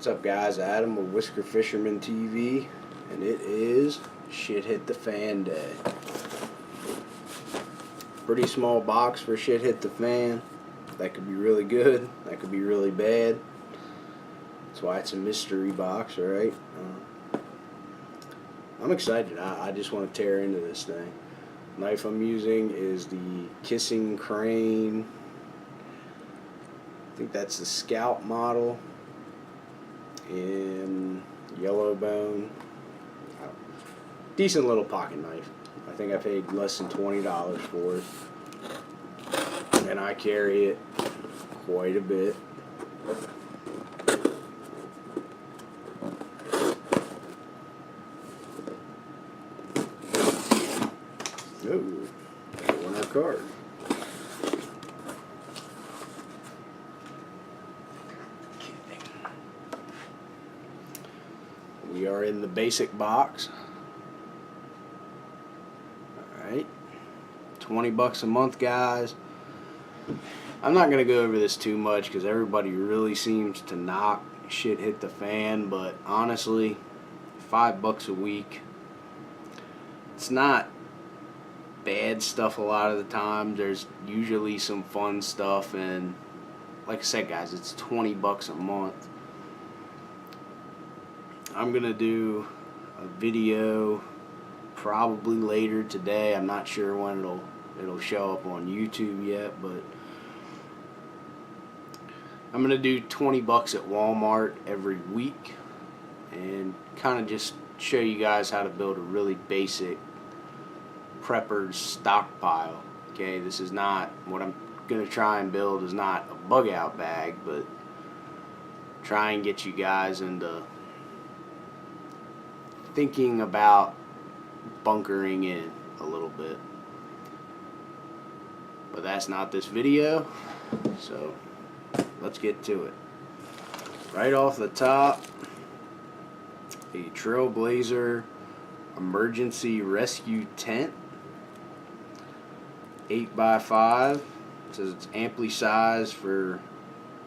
What's up, guys? Adam with Whisker Fisherman TV, and it is Shit Hit the Fan Day. Pretty small box for Shit Hit the Fan. That could be really good, that could be really bad. That's why it's a mystery box, right? I'm excited. I just want to tear into this thing. Knife I'm using is the Kissing Crane. I think that's the Scout model in yellow bone. Decent little pocket knife. I think I paid less than $20 for it, and I carry it quite a bit. Ooh, winner card. We are in the basic box. Alright. $20 a month, guys. I'm not going to go over this too much because everybody really seems to knock Shit Hit the Fan, but honestly, $5 a week. It's not bad stuff a lot of the time. There's usually some fun stuff, and like I said, guys, it's $20 a month. I'm gonna do a video probably later today. I'm not sure when it'll show up on YouTube yet, but I'm gonna do $20 at Walmart every week and kind of just show you guys how to build a really basic prepper's stockpile. Okay, this is not what I'm gonna try and build, is not a bug out bag, but try and get you guys into thinking about bunkering in a little bit. But that's not this video, so let's get to it. Right off the top, a Trailblazer emergency rescue tent, 8x5. It says it's amply sized for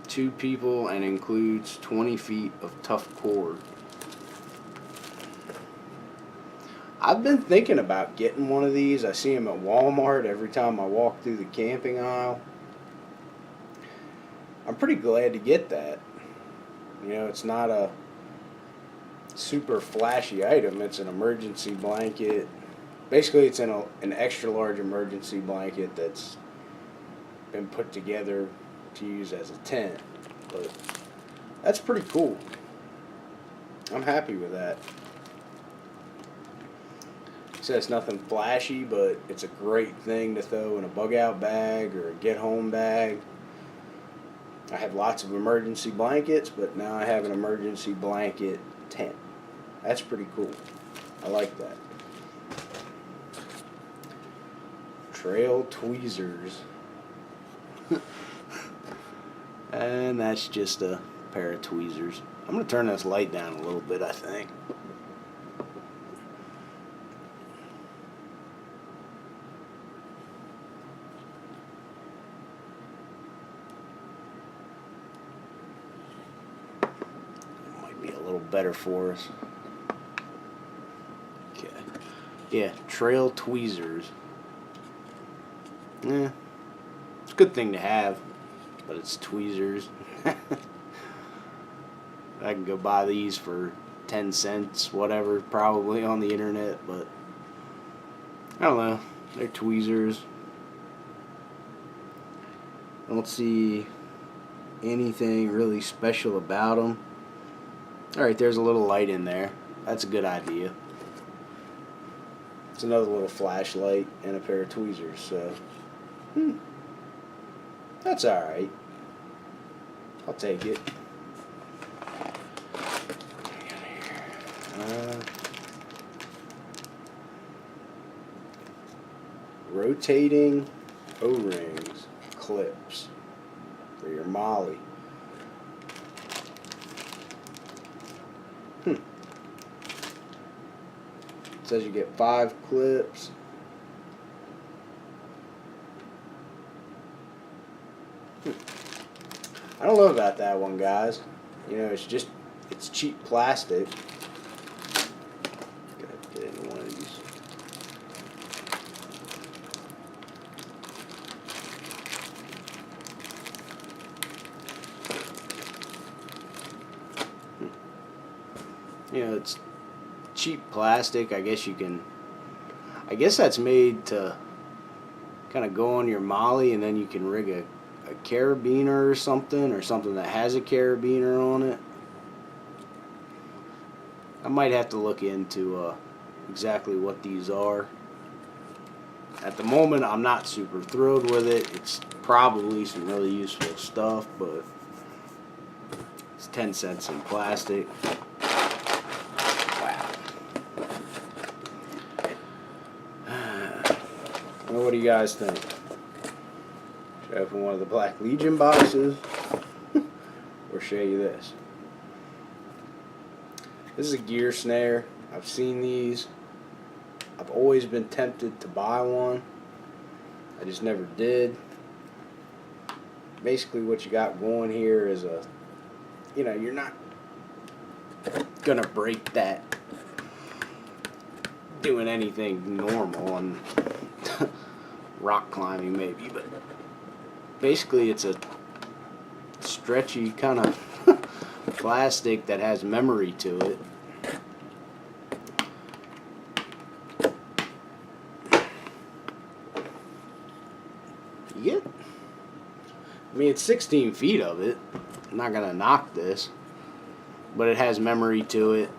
2 people and includes 20 feet of tough cord. I've been thinking about getting one of these. I see them at Walmart every time I walk through the camping aisle. I'm pretty glad to get that. You know, it's not a super flashy item. It's an emergency blanket. Basically, it's an extra large emergency blanket that's been put together to use as a tent. But that's pretty cool. I'm happy with that. It says nothing flashy, but it's a great thing to throw in a bug out bag or a get home bag. I have lots of emergency blankets, but now I have an emergency blanket tent. That's pretty cool. I like that. Trail tweezers. And that's just a pair of tweezers. I'm going to turn this light down a little bit, I think. Better for us. Okay. Yeah, trail tweezers. Yeah, it's a good thing to have, but it's tweezers. I can go buy these for 10 cents, whatever, probably on the internet, but I don't know. They're tweezers. I don't see anything really special about them. Alright, there's a little light in there. That's a good idea. It's another little flashlight and a pair of tweezers, so that's alright. I'll take it. Rotating O-rings, clips for your molly. Says you get 5 clips. I don't know about that one, guys. You know, It's cheap plastic. Gotta get into one of these. You know, it's cheap plastic. I guess that's made to kind of go on your molly, and then you can rig a carabiner or something that has a carabiner on it. I might have to look into exactly what these are. At the moment, I'm not super thrilled with it. It's probably some really useful stuff, but it's 10 cents in plastic. Wow. Well, what do you guys think? Should I open one of the Black Legion boxes or show you this? This is a gear snare. I've seen these. I've always been tempted to buy one. I just never did. Basically what you got going here is you're not gonna break that doing anything normal on rock climbing maybe, but basically it's a stretchy kind of plastic that has memory to it. You get, I mean, it's 16 feet of it. I'm not gonna knock this, but it has memory to it.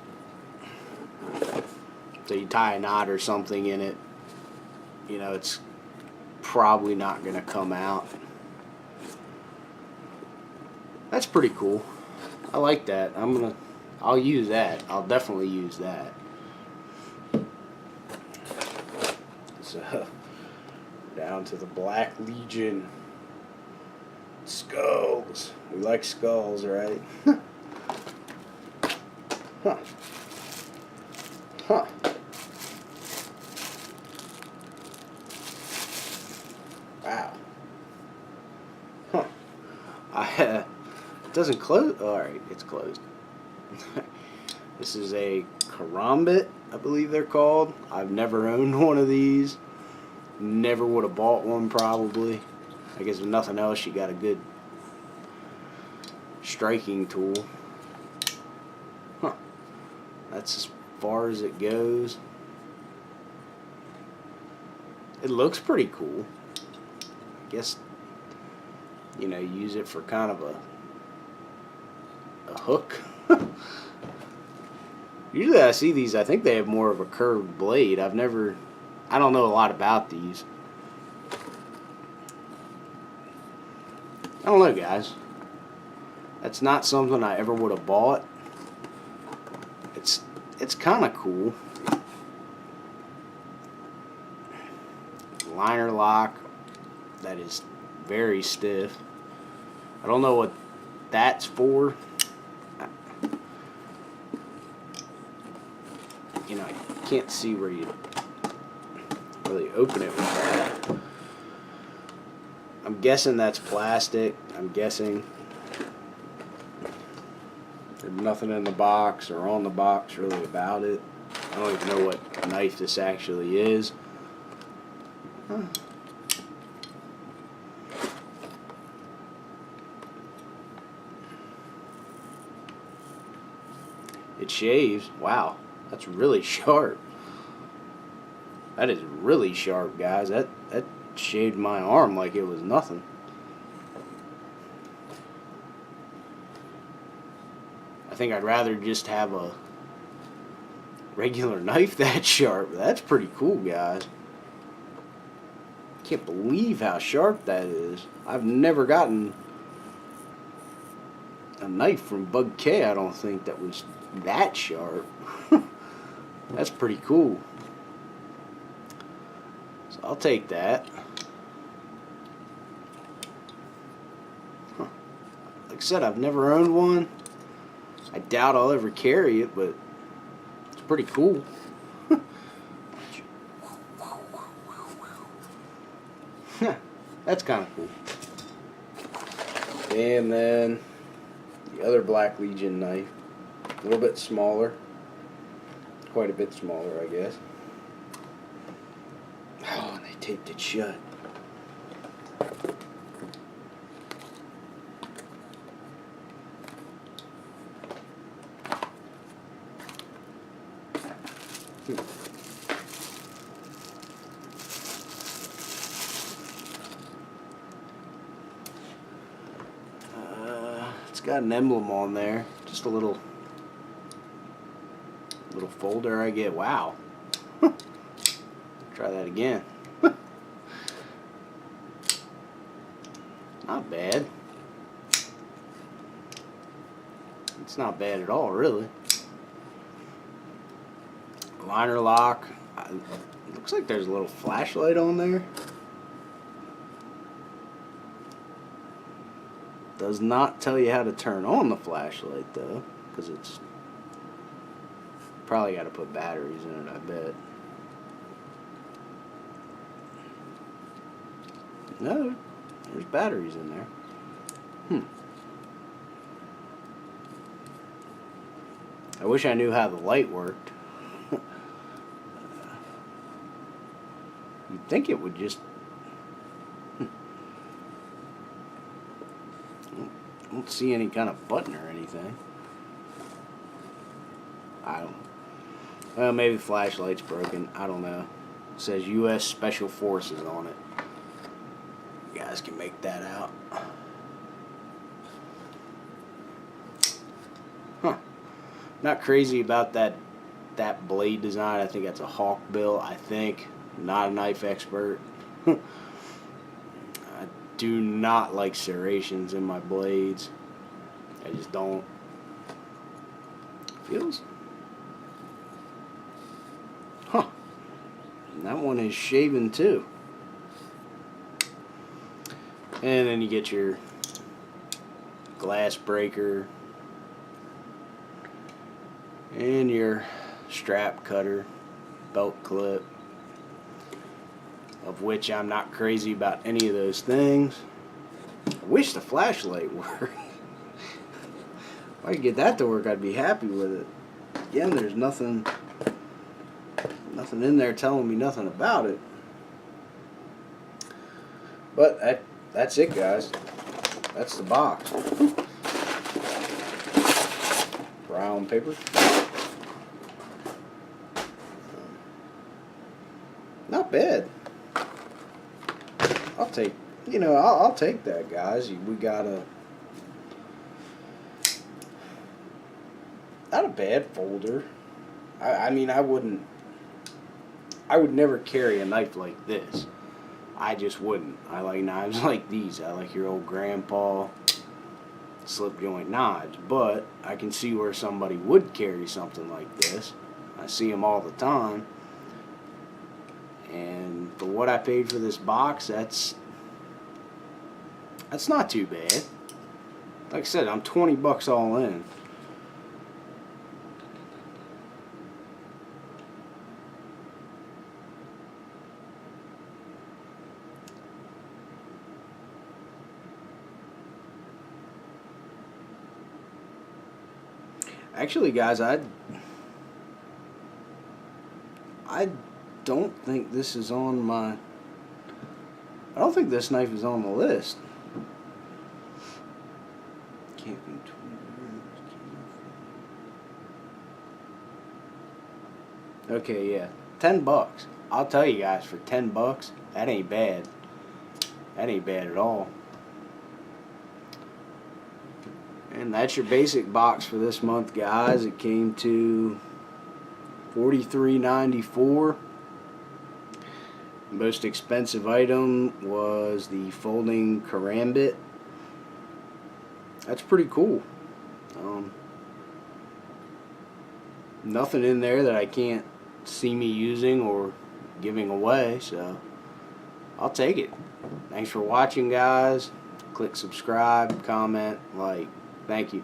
So you tie a knot or something in it, you know, it's probably not gonna come out. That's pretty cool. I like that. I'll use that. I'll definitely use that. So, down to the Black Legion skulls. We like skulls, right? Huh. Huh. Wow. Huh. It doesn't close. Alright, it's closed. This is a karambit, I believe they're called. I've never owned one of these. Never would have bought one probably. I guess if nothing else, you got a good striking tool. Huh. That's as far as it goes. It looks pretty cool. I guess, you know, use it for kind of a hook. Usually I see these, I think they have more of a curved blade. I don't know a lot about these. I don't know, guys. That's not something I ever would have bought. It's kind of cool. Liner lock that is very stiff. I don't know what that's for. You know, I can't see where you really open it with that. I'm guessing that's plastic. I'm guessing. There's nothing in the box or on the box really about it. I don't even know what knife this actually is. Huh. It shaves. Wow, that's really sharp. That is really sharp, guys. That shaved my arm like it was nothing. I think I'd rather just have a regular knife that sharp. That's pretty cool, guys. Can't believe how sharp that is. I've never gotten a knife from Bug K, I don't think, that was that sharp. That's pretty cool. So I'll take that. Huh. Like I said, I've never owned one. I doubt I'll ever carry it, but it's pretty cool. That's kind of cool. And then the other Black Legion knife. A little bit smaller. Quite a bit smaller, I guess. Oh, and they taped it shut. It's got an emblem on there. Just a little folder I get. Wow. Try that again. Not bad. It's not bad at all, really. Liner lock. Looks like there's a little flashlight on there. Does not tell you how to turn on the flashlight though, because it's probably got to put batteries in it, I bet. No, there's batteries in there. I wish I knew how the light worked. You'd think it would just... I don't see any kind of button or anything. I don't... Well, maybe the flashlight's broken. I don't know. It says U.S. Special Forces on it. You guys can make that out. Huh. Not crazy about that blade design. I think that's a hawk bill. I think. Not a knife expert. I do not like serrations in my blades. I just don't. Feels. Huh. And that one is shaven too. And then you get your glass breaker and your strap cutter, belt clip, of which I'm not crazy about any of those things. I wish the flashlight worked. If I could get that to work, I'd be happy with it. Again, there's nothing in there telling me nothing about it. But that's it, guys. That's the box. Brown paper. Not bad. I'll take, I'll take that, guys. We got not a bad folder. I mean, I would never carry a knife like this. I just wouldn't. I like knives like these. I like your old grandpa slip joint knives. But I can see where somebody would carry something like this. I see them all the time. And for what I paid for this box, that's not too bad. Like I said, I'm 20 bucks all in. Actually, guys, I don't think this is on my... I don't think this knife is on the list. Camping tool. Okay, yeah. 10 bucks. I'll tell you guys, for 10 bucks, that ain't bad. That ain't bad at all. And that's your basic box for this month, guys. It came to $43.94. Most expensive item was the folding karambit. That's pretty cool. Nothing in there that I can't see me using or giving away, so I'll take it. Thanks for watching, guys. Click subscribe, comment, like. Thank you.